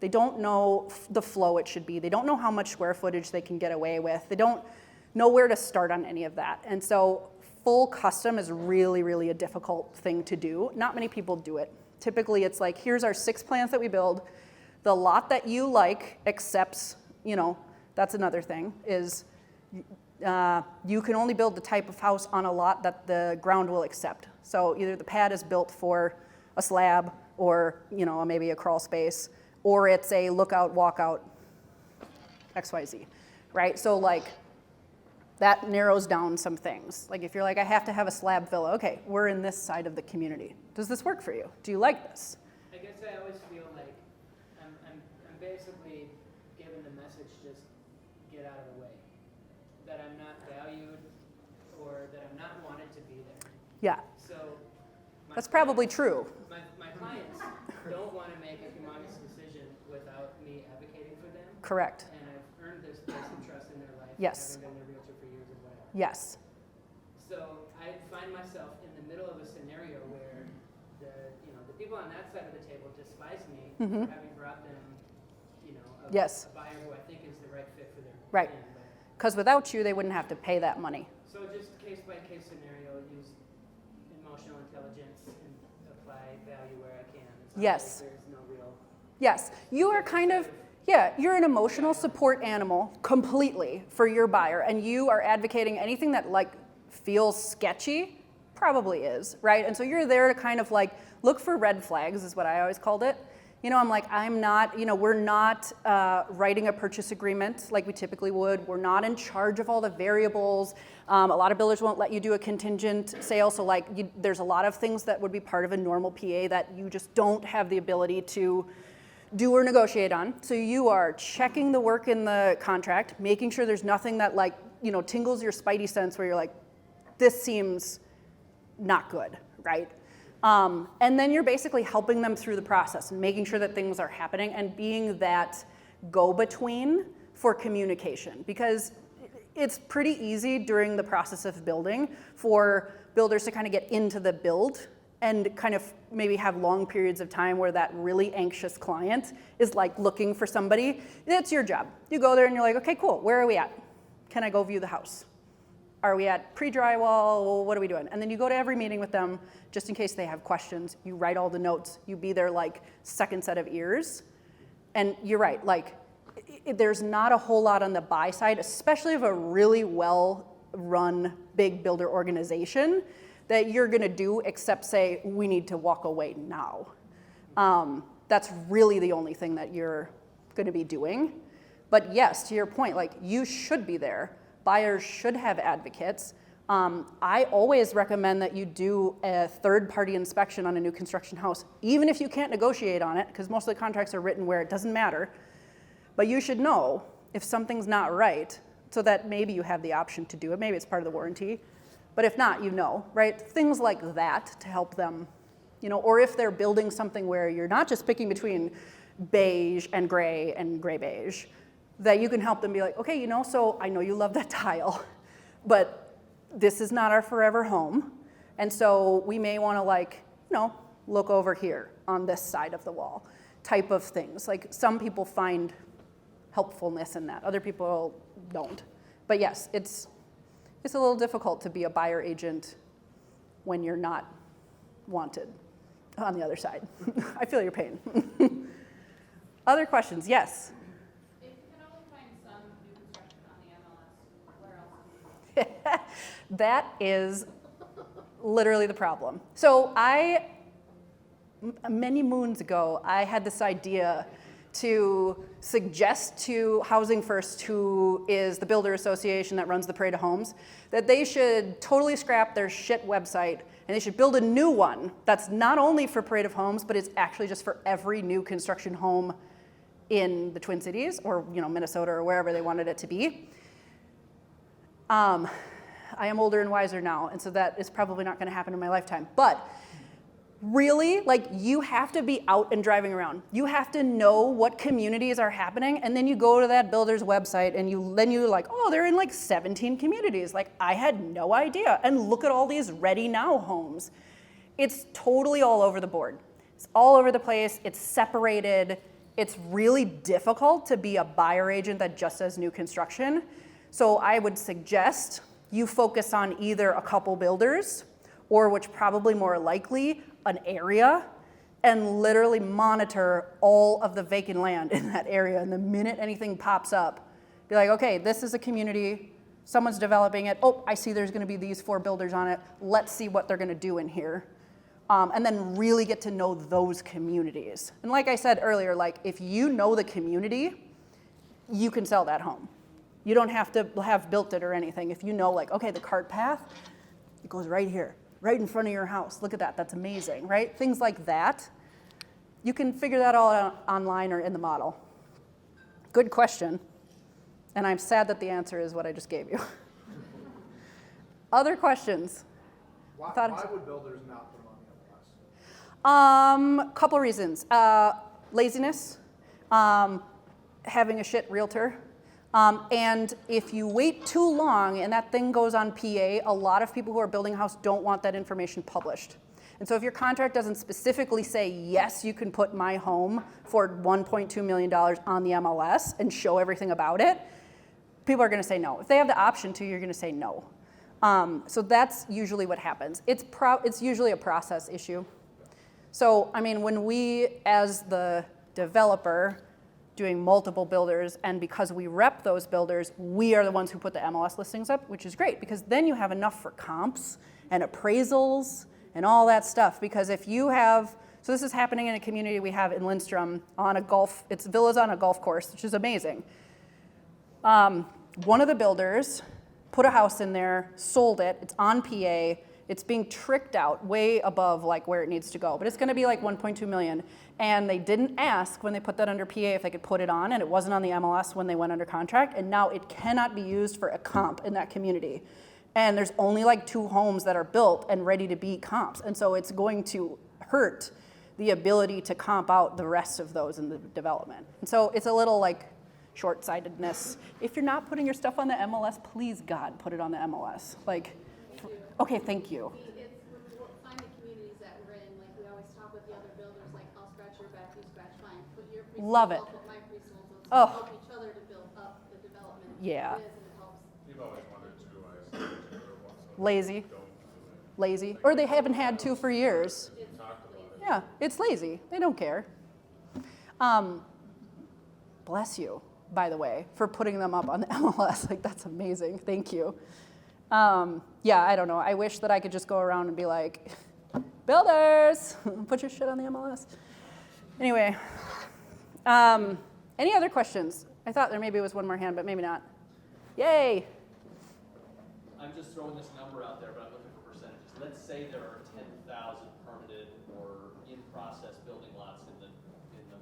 They don't know the flow it should be. They don't know how much square footage they can get away with. They don't know where to start on any of that. And so full custom is really, really a difficult thing to do. Not many people do it. Typically it's like, here's our 6 plans that we build. The lot that you like accepts, that's another thing, is you can only build the type of house on a lot that the ground will accept. So either the pad is built for a slab, or maybe a crawl space, or it's a lookout, walkout, XYZ, right? So, like, that narrows down some things. Like, if you're like, I have to have a slab villa, okay, we're in this side of the community. Does this work for you? Do you like this? I guess I always feel like I'm basically giving the message, just get out of the way. That I'm not valued, or that I'm not wanted to be there. Yeah, So that's probably true. My clients don't want to make a humongous decision without me advocating for them. Correct. And I've earned this place and trust in their life. Yes. Having been their realtor for years or whatever. Yes. So I find myself in the middle of a scenario where the people on that side of the table despise me for having brought them, Yes. a buyer who I think is the right fit for their Right. plan. Because without you, they wouldn't have to pay that money. So just case by case scenario, use emotional intelligence and apply value where I can. It sounds Yes. like there's no real. Yes, you are kind of, you're an emotional support animal completely for your buyer, and you are advocating anything that, like, feels sketchy, probably is, right? And so you're there to kind of, like, look for red flags, is what I always called it. I'm like, I'm not, we're not writing a purchase agreement like we typically would. We're not in charge of all the variables. A lot of builders won't let you do a contingent sale. So, like, there's a lot of things that would be part of a normal PA that you just don't have the ability to do or negotiate on. So you are checking the work in the contract, making sure there's nothing that, like, tingles your spidey sense where you're like, this seems not good, right? And then you're basically helping them through the process and making sure that things are happening and being that go-between for communication. Because it's pretty easy during the process of building for builders to kind of get into the build and kind of maybe have long periods of time where that really anxious client is, like, looking for somebody. That's your job. You go there and you're like, okay, cool, where are we at? Can I go view the house? Are we at pre-drywall? Well, what are we doing? And then you go to every meeting with them just in case they have questions. You write all the notes. You be their, like, second set of ears. And you're right, like, there's not a whole lot on the buy side, especially of a really well-run big builder organization, that you're gonna do except say, we need to walk away now. That's really the only thing that you're gonna be doing. But yes, to your point, like, you should be there. Buyers should have advocates. I always recommend that you do a third-party inspection on a new construction house, even if you can't negotiate on it, because most of the contracts are written where it doesn't matter. But you should know if something's not right, so that maybe you have the option to do it. Maybe it's part of the warranty. But if not, you know, right? Things like that to help them, you know, or if they're building something where you're not just picking between beige and gray beige, that you can help them be like, okay, you know, so I know you love that tile, but this is not our forever home. And so we may want to, like, you know, look over here on this side of the wall type of things. Like, some people find helpfulness in that. Other people don't. But yes, it's a little difficult to be a buyer agent when you're not wanted on the other side. I feel your pain. Other questions? Yes? If you can only find some new construction on the MLS, where else? That is literally the problem. So many moons ago, I had this idea to suggest to Housing First, who is the builder association that runs the Parade of Homes, that they should totally scrap their shit website and they should build a new one that's not only for Parade of Homes, but it's actually just for every new construction home in the Twin Cities or, you know, Minnesota or wherever they wanted it to be. I am older and wiser now, and so that is probably not going to happen in my lifetime. But really, like, you have to be out and driving around. You have to know what communities are happening, and then you go to that builder's website, and then you're like, oh, they're in like 17 communities. Like, I had no idea. And look at all these ready now homes. It's totally all over the board. It's all over the place. It's separated. It's really difficult to be a buyer agent that just does new construction. So I would suggest you focus on either a couple builders, or which probably more likely, an area, and literally monitor all of the vacant land in that area. And the minute anything pops up, be like, okay, this is a community, someone's developing it. Oh, I see there's gonna be these 4 builders on it. Let's see what they're gonna do in here. And then really get to know those communities. And like I said earlier, like, if you know the community, you can sell that home. You don't have to have built it or anything. If you know, like, okay, the cart path, it goes right here, right in front of your house. Look at that, that's amazing, right? Things like that. You can figure that all out online or in the model. Good question. And I'm sad that the answer is what I just gave you. Other questions? Why would builders not put them on the MLS? Couple reasons. Laziness, having a shit realtor. And if you wait too long and that thing goes on PA, a lot of people who are building a house don't want that information published. And so if your contract doesn't specifically say, yes, you can put my home for $1.2 million on the MLS and show everything about it, people are gonna say no. If they have the option to, you're gonna say no. So that's usually what happens. It's usually a process issue. So, I mean, when we, as the developer, doing multiple builders, and because we rep those builders, we are the ones who put the MLS listings up, which is great, because then you have enough for comps and appraisals and all that stuff. Because if you have, so this is happening in a community we have in Lindstrom on it's villas on a golf course, which is amazing. One of the builders put a house in there, sold it, it's on PA, it's being tricked out way above like where it needs to go, but it's gonna be like 1.2 million. And they didn't ask when they put that under PA if they could put it on, and it wasn't on the MLS when they went under contract, and now it cannot be used for a comp in that community. And there's only like 2 homes that are built and ready to be comps, and so it's going to hurt the ability to comp out the rest of those in the development. And so it's a little like short-sightedness. If you're not putting your stuff on the MLS, please God, put it on the MLS. Like, okay, thank you. We'll find the communities that we're in, like we always talk with the other builders, like I'll scratch your back, you scratch mine. Put your preschool, Love it. I'll put my preschool. So Oh. help each other to build up the development. Yeah. It is, and it helps. You've always wondered too, I assume, Lazy, don't do it. lazy, or they haven't had to for years. We talked about it. Yeah, it's lazy. They don't care. Bless you, by the way, for putting them up on the MLS. Like, that's amazing. Thank you. Yeah, I don't know. I wish that I could just go around and be like, builders, put your shit on the MLS. Anyway, any other questions? I thought there maybe was one more hand, but maybe not. Yay. I'm just throwing this number out there, but I'm looking for percentages. Let's say there are 10,000 permitted or in-process building lots in the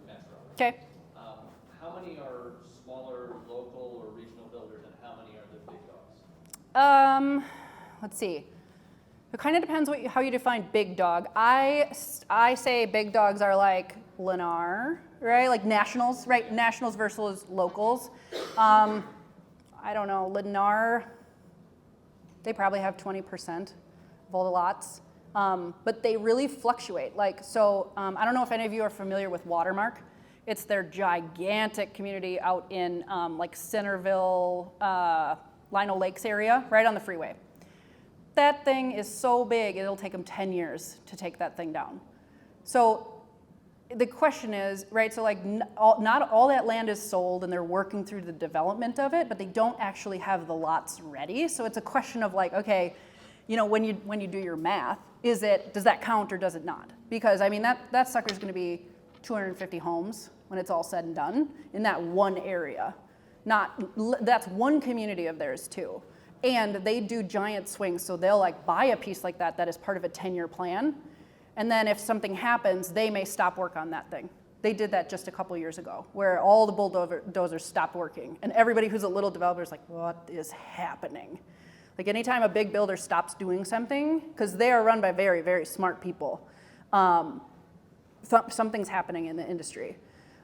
metro. Okay. How many are smaller local or regional builders, and how many are the big dogs? Let's see. It kind of depends how you define big dog. I say big dogs are like Lennar, right? Like nationals, right? Nationals versus locals. I don't know, Lennar, they probably have 20% of all the lots. But they really fluctuate. Like, so I don't know if any of you are familiar with Watermark. It's their gigantic community out in like Centerville, Lino Lakes area, right on the freeway. That thing is so big, it'll take them 10 years to take that thing down. So the question is, right, so like not all that land is sold and they're working through the development of it, but they don't actually have the lots ready. So it's a question of like, okay, you know, when you do your math, does that count or does it not? Because I mean, that sucker's gonna be 250 homes when it's all said and done in that one area. That's one community of theirs too. And they do giant swings, so they'll like buy a piece like that is part of a 10-year plan. And then if something happens, they may stop work on that thing. They did that just a couple years ago, where all the bulldozers stopped working. And everybody who's a little developer is like, what is happening? Like anytime a big builder stops doing something, because they are run by very, very smart people, something's happening in the industry.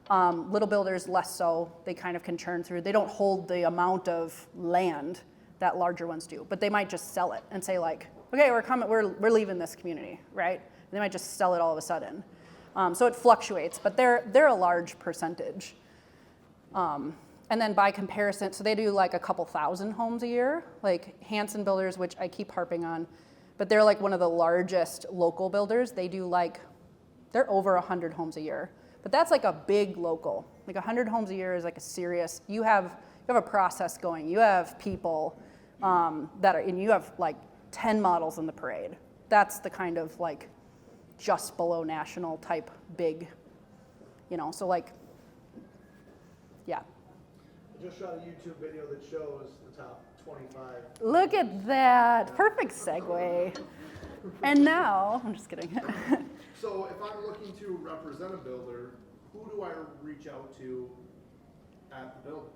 Little builders, less so. They kind of can churn through. They don't hold the amount of land that larger ones do, but they might just sell it and say like, okay, we're leaving this community, right? And they might just sell it all of a sudden. So it fluctuates, but they're a large percentage. And then by comparison, so they do like a couple thousand homes a year, like Hanson Builders, which I keep harping on, but they're like one of the largest local builders. They're over 100 homes a year, but that's like a big local. Like 100 homes a year is like a serious, you have a process going, you have people and you have like 10 models in the parade. That's the kind of like just below national type big, you know, so like, yeah. I just shot a YouTube video that shows the top 25. Look at that, perfect segue. And now, I'm just kidding. So if I'm looking to represent a builder, who do I reach out to at the builder?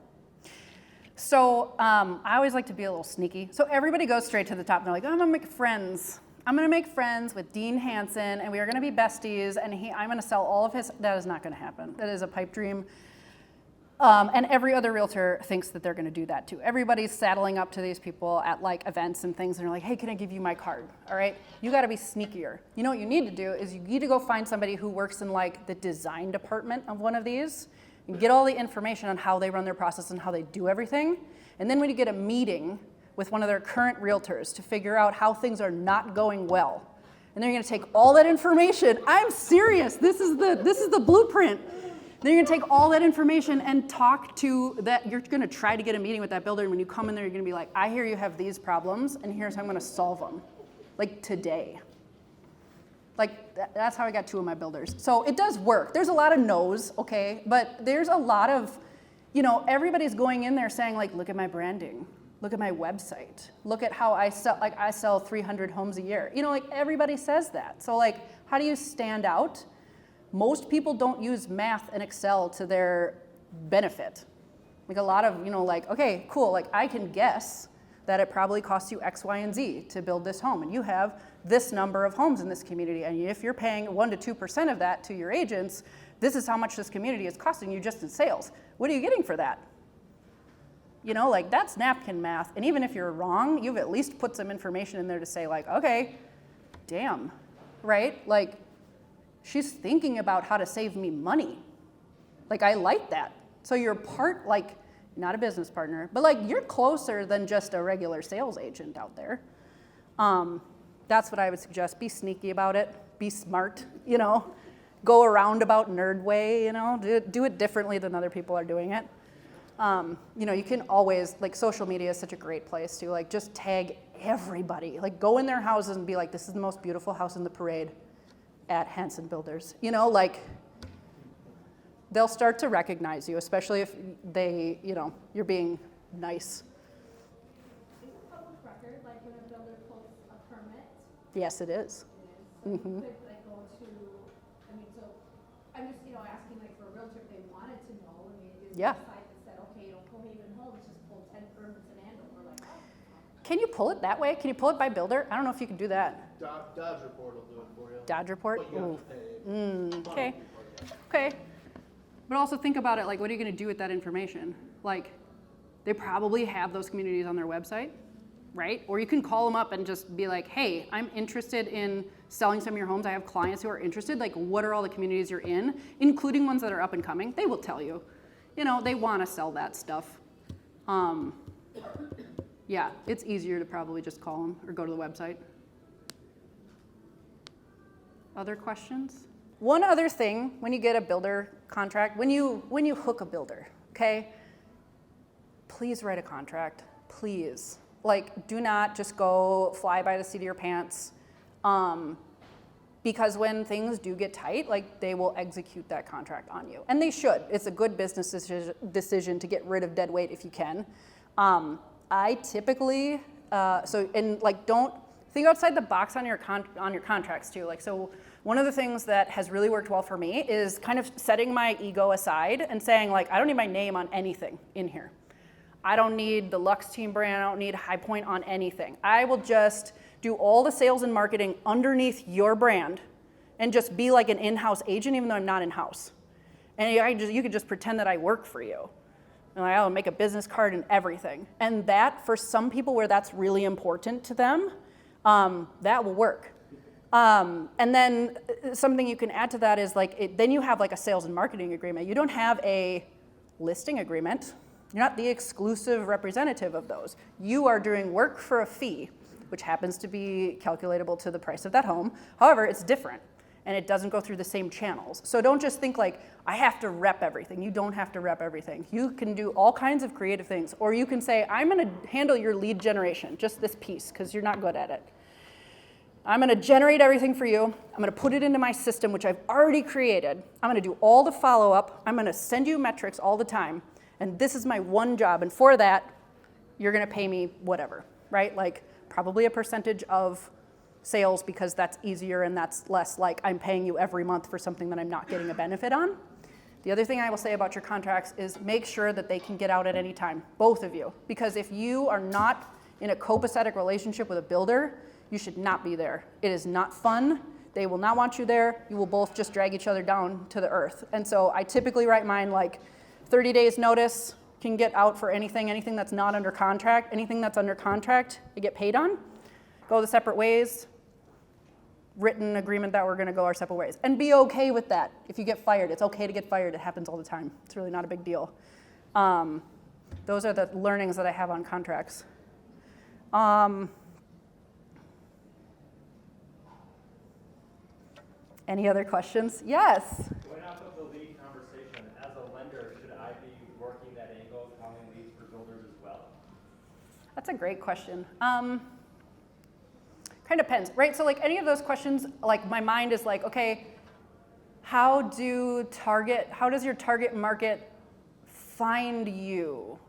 So I always like to be a little sneaky. So everybody goes straight to the top and they're like, oh, I'm gonna make friends. I'm gonna make friends with Dean Hanson and we are gonna be besties and I'm gonna sell all of his, that is not gonna happen. That is a pipe dream. And every other realtor thinks that they're gonna do that too. Everybody's saddling up to these people at like events and things and they're like, hey, can I give you my card? All right, you gotta be sneakier. You know what you need to do is you need to go find somebody who works in like the design department of one of these and get all the information on how they run their process and how they do everything. And then when you get a meeting with one of their current realtors to figure out how things are not going well, and then you're gonna take all that information, I'm serious, this is the blueprint. Then you're gonna take all that information and talk to that, you're gonna try to get a meeting with that builder, and when you come in there, you're gonna be like, I hear you have these problems, and here's how I'm gonna solve them, like today. Like, that's how I got two of my builders. So it does work. There's a lot of no's, okay? But there's a lot of, you know, everybody's going in there saying like, look at my branding. Look at my website. Look at how I sell 300 homes a year. You know, like everybody says that. So like, how do you stand out? Most people don't use math and Excel to their benefit. Like a lot of, you know, like, okay, cool, like I can guess that it probably costs you X, Y, and Z to build this home. And you have this number of homes in this community. And if you're paying 1% to 2% of that to your agents, this is how much this community is costing you just in sales. What are you getting for that? You know, like that's napkin math. And even if you're wrong, you've at least put some information in there to say like, okay, damn, right? Like she's thinking about how to save me money. Like I like that. So you're part, like, not a business partner, but like you're closer than just a regular sales agent out there. That's what I would suggest. Be sneaky about it. Be smart, you know. Go a roundabout nerd way, you know. Do it differently than other people are doing it. You know, you can always, like social media is such a great place to like just tag everybody. Like go in their houses and be like, this is the most beautiful house in the parade at Hanson Builders. You know, like they'll start to recognize you, especially if they, you know, you're being nice. Is it public record, like when a builder pulls a permit? Yes, it is. So you could like go to, I mean, so I'm just, you know, asking like for a realtor if they wanted to know, I mean, is Yeah. the site that said, okay, you know, Cohaven Homes just pulled 10 permits in Andover, like, oh. Can you pull it that way? Can you pull it by builder? I don't know if you can do that. Dodge Report will do it for you. Dodge Report? But you have Ooh. to pay. Okay. Okay. But also think about it, like, what are you going to do with that information? Like, they probably have those communities on their website, right? Or you can call them up and just be like, hey, I'm interested in selling some of your homes. I have clients who are interested. Like, what are all the communities you're in, including ones that are up and coming? They will tell you. You know, they want to sell that stuff. Yeah, it's easier to probably just call them or go to the website. Other questions? One other thing, when you get a builder contract, when you hook a builder, okay, please write a contract, please. Like, do not just go fly by the seat of your pants, because when things do get tight, like, they will execute that contract on you, and they should. It's a good business decision to get rid of dead weight if you can. I typically, don't think outside the box on your contracts too. Like, so one of the things that has really worked well for me is kind of setting my ego aside and saying, like, I don't need my name on anything in here. I don't need the Lux Team brand. I don't need High Point on anything. I will just do all the sales and marketing underneath your brand and just be like an in-house agent, even though I'm not in-house. And you could just pretend that I work for you. And I'll make a business card and everything. And that, for some people where that's really important to them, that will work. And then something you can add to that is like, then you have like a sales and marketing agreement. You don't have a listing agreement. You're not the exclusive representative of those. You are doing work for a fee, which happens to be calculatable to the price of that home. However, it's different, and it doesn't go through the same channels. So don't just think like, I have to rep everything. You don't have to rep everything. You can do all kinds of creative things, or you can say, I'm gonna handle your lead generation, just this piece, because you're not good at it. I'm gonna generate everything for you. I'm gonna put it into my system, which I've already created. I'm gonna do all the follow-up. I'm gonna send you metrics all the time. And this is my one job. And for that, you're gonna pay me whatever, right? Like probably a percentage of sales, because that's easier and that's less like I'm paying you every month for something that I'm not getting a benefit on. The other thing I will say about your contracts is make sure that they can get out at any time, both of you. Because if you are not in a copacetic relationship with a builder, you should not be there. It is not fun. They will not want you there. You will both just drag each other down to the earth. And so I typically write mine like 30 days notice, can get out for anything that's not under contract. Anything that's under contract, you get paid on. Go the separate ways. Written agreement that we're gonna go our separate ways. And be okay with that. If you get fired, it's okay to get fired. It happens all the time. It's really not a big deal. Those are the learnings that I have on contracts. Any other questions? Yes. Going off of the lead conversation, as a lender, should I be working that angle of calling leads for builders as well? That's a great question. Kind of depends, right? So like any of those questions, like my mind is like, okay, how does your target market find you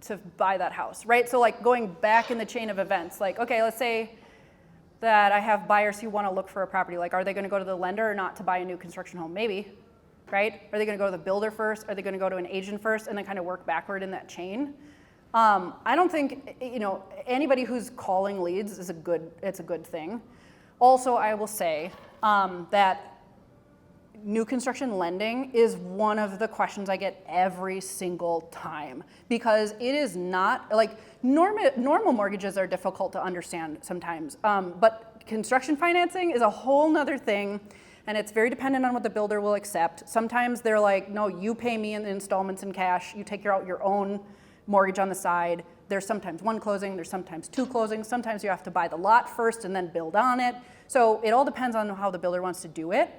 to buy that house, right? So like going back in the chain of events, like, okay, let's say that I have buyers who want to look for a property. Like, are they going to go to the lender or not to buy a new construction home? Maybe, right? Are they going to go to the builder first? Are they going to go to an agent first and then kind of work backward in that chain? I don't think, anybody who's calling leads it's a good thing. Also, I will say that new construction lending is one of the questions I get every single time, because it is not, like, normal mortgages are difficult to understand sometimes, but construction financing is a whole nother thing, and it's very dependent on what the builder will accept. Sometimes they're like, no, you pay me in installments in cash, you take out your own mortgage on the side. There's sometimes one closing, there's sometimes two closings, sometimes you have to buy the lot first and then build on it. So it all depends on how the builder wants to do it.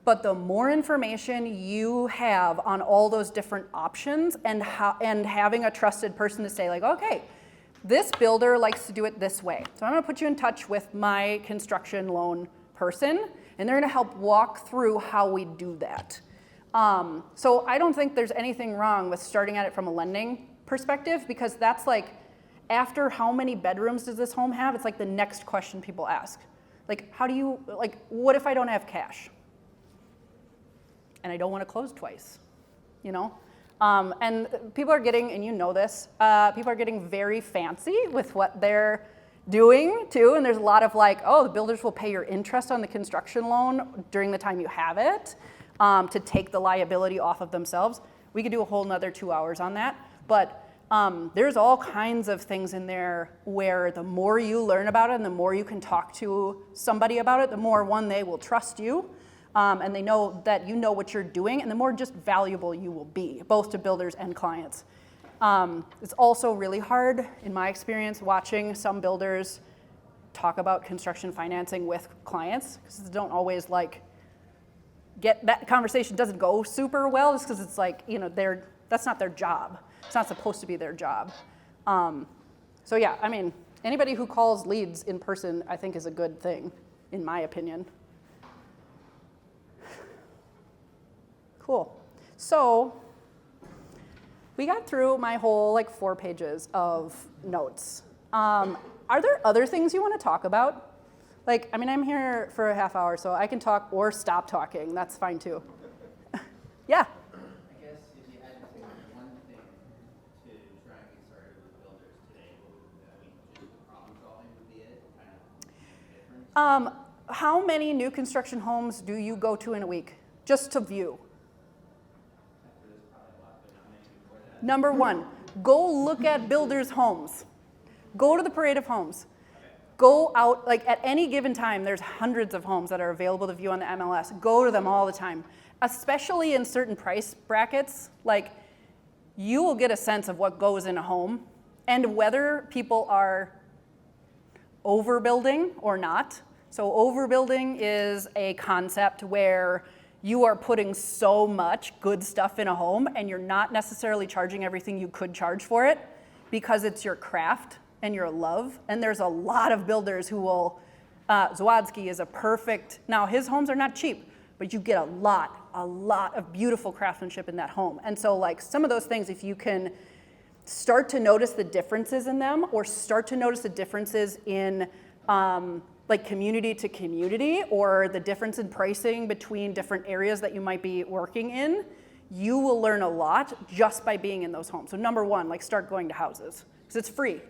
But the more information you have on all those different options and having a trusted person to say like, okay, this builder likes to do it this way. So I'm gonna put you in touch with my construction loan person, and they're gonna help walk through how we do that. So I don't think there's anything wrong with starting at it from a lending perspective, because that's like, after how many bedrooms does this home have? It's like the next question people ask. Like, what if I don't have cash? And I don't want to close twice, And people are getting, and you know this, people are getting very fancy with what they're doing too, and there's a lot of like, oh, the builders will pay your interest on the construction loan during the time you have it to take the liability off of themselves. We could do a whole nother 2 hours on that, but there's all kinds of things in there where the more you learn about it and the more you can talk to somebody about it, the more, one, they will trust you, and they know that you know what you're doing, and the more just valuable you will be, both to builders and clients. It's also really hard, in my experience, watching some builders talk about construction financing with clients, because they don't always like get, that conversation doesn't go super well, just because it's like, you know, that's not their job. It's not supposed to be their job. So yeah, I mean, anybody who calls leads in person, I think, is a good thing, in my opinion. Cool. So we got through my whole like 4 pages of notes. Are there other things you want to talk about? Like, I mean, I'm here for a half hour, so I can talk or stop talking. That's fine too. Yeah. I guess if you had to say one thing to try and get started with builders today, what would, I mean, just problem solving would be it, kind of difference? How many new construction homes do you go to in a week, just to view? There's probably a lot, but not many before that. Number 1, go look at builders' homes. Go to the parade of homes. Go out, like at any given time, there's hundreds of homes that are available to view on the MLS. Go to them all the time, especially in certain price brackets. Like, you will get a sense of what goes in a home and whether people are overbuilding or not. So overbuilding is a concept where you are putting so much good stuff in a home and you're not necessarily charging everything you could charge for it because it's your craft and your love. And there's a lot of builders who will, Zawadzki is a perfect, now his homes are not cheap, but you get a lot of beautiful craftsmanship in that home. And so like some of those things, if you can start to notice the differences in them or start to notice the differences in like community to community or the difference in pricing between different areas that you might be working in, you will learn a lot just by being in those homes. So number 1, like start going to houses because it's free.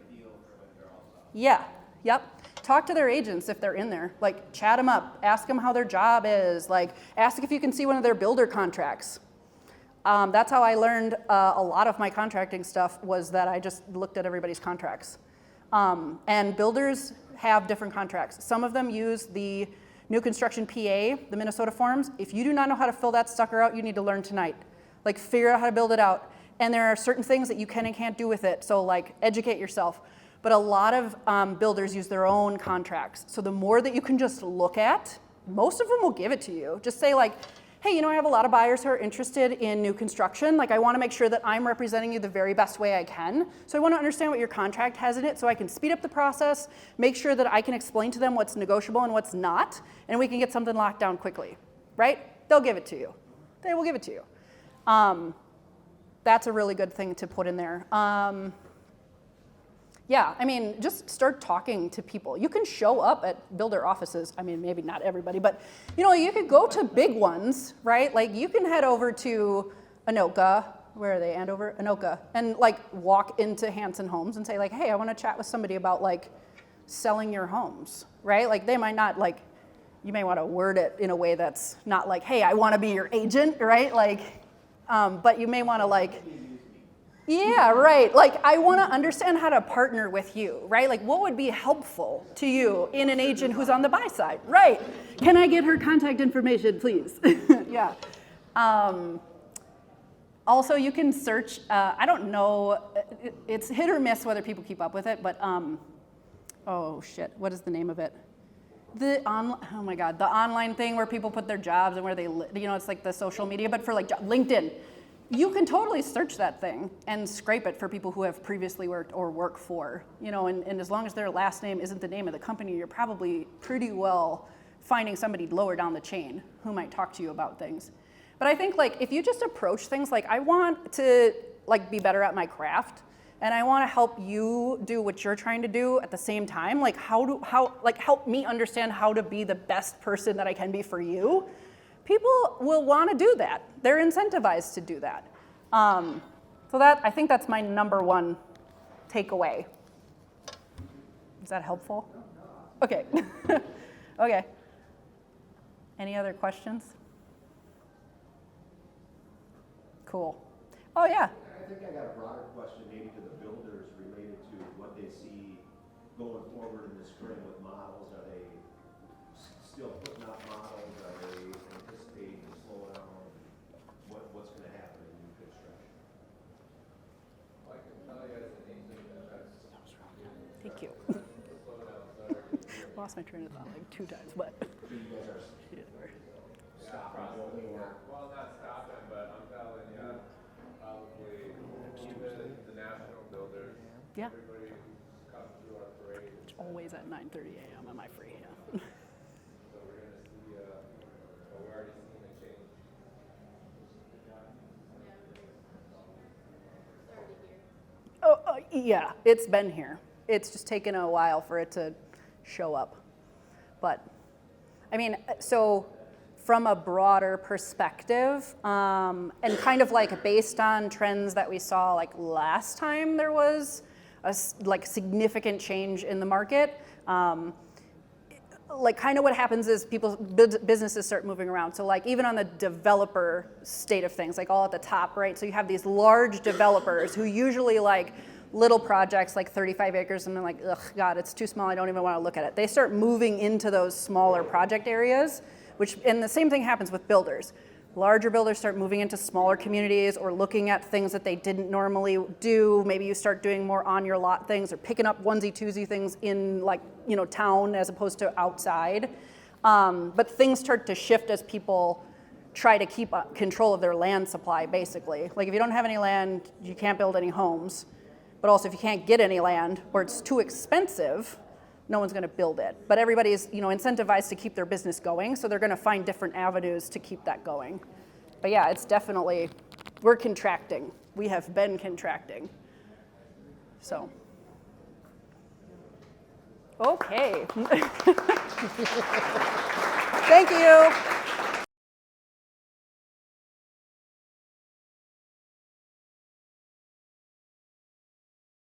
Yeah, yep. Talk to their agents if they're in there. Like chat them up, ask them how their job is, like ask if you can see one of their builder contracts. That's how I learned a lot of my contracting stuff was that I just looked at everybody's contracts. And builders have different contracts. Some of them use the new construction PA, the Minnesota forms. If you do not know how to fill that sucker out, you need to learn tonight. Like figure out how to build it out. And there are certain things that you can and can't do with it. So like educate yourself. But a lot of builders use their own contracts. So the more that you can just look at, most of them will give it to you. Just say like, hey, you know, I have a lot of buyers who are interested in new construction. Like I want to make sure that I'm representing you the very best way I can. So I want to understand what your contract has in it so I can speed up the process, make sure that I can explain to them what's negotiable and what's not, and we can get something locked down quickly, right? They'll give it to you. They will give it to you. That's a really good thing to put in there. Yeah, I mean, just start talking to people. You can show up at builder offices. I mean, maybe not everybody, but you know, you could go to big ones, right? Like you can head over to Anoka, where are they, Andover? Anoka, and like walk into Hanson Homes and say like, hey, I want to chat with somebody about like selling your homes, right? Like they might not like, you may want to word it in a way that's not like, hey, I want to be your agent, right? Like, but you may want to like, yeah, right. Like, I want to understand how to partner with you, right? Like, what would be helpful to you in an agent who's on the buy side, right? Can I get her contact information, please? Yeah. Also, you can search, I don't know, it's hit or miss whether people keep up with it, but, oh shit, what is the name of it? Oh my God, the online thing where people put their jobs and where they live, you know, it's like the social media, but for like LinkedIn. You can totally search that thing and scrape it for people who have previously worked or work for, you know, and as long as their last name isn't the name of the company, you're probably pretty well finding somebody lower down the chain who might talk to you about things. But I think like if you just approach things like I want to like be better at my craft and I want to help you do what you're trying to do at the same time, like help me understand how to be the best person that I can be for you. People will want to do that. They're incentivized to do that. So I think that's my number 1 takeaway. Is that helpful? Okay. Okay. Any other questions? Cool. Oh, yeah. I think I got a broader question maybe to the builders related to what they see going forward in the spring with models. Are they still putting out models? Are they anticipating a slowdown? What's going to happen in new construction? I can tell you as an agent that that's. Thank you. Lost my train of thought like 2 times, but. So you guys are stopping building or? Well, not stopping, but I'm telling you, probably even the national builders, Yeah. everybody who's come through our parade. Always at 9:30 a.m. am I free? Yeah. So we're gonna see, well, we're already seeing a change. Yeah, it's been here. It's just taken a while for it to show up. But, I mean, so from a broader perspective, and kind of like based on trends that we saw like last time there was a like significant change in the market, like kind of what happens is businesses start moving around. So like even on the developer state of things, like all at the top, right? So you have these large developers who usually like little projects like 35 acres and they're like, ugh, God, it's too small. I don't even want to look at it. They start moving into those smaller project areas, and the same thing happens with builders. Larger builders start moving into smaller communities or looking at things that they didn't normally do. Maybe you start doing more on your lot things or picking up onesie twosie things in like, you know, town as opposed to outside. But things start to shift as people try to keep control of their land supply, basically. Like if you don't have any land, you can't build any homes. But also if you can't get any land or it's too expensive, no one's going to build it. But everybody's, you know, incentivized to keep their business going, so they're going to find different avenues to keep that going. But yeah, it's definitely, we're contracting. We have been contracting. So. Okay. Thank you.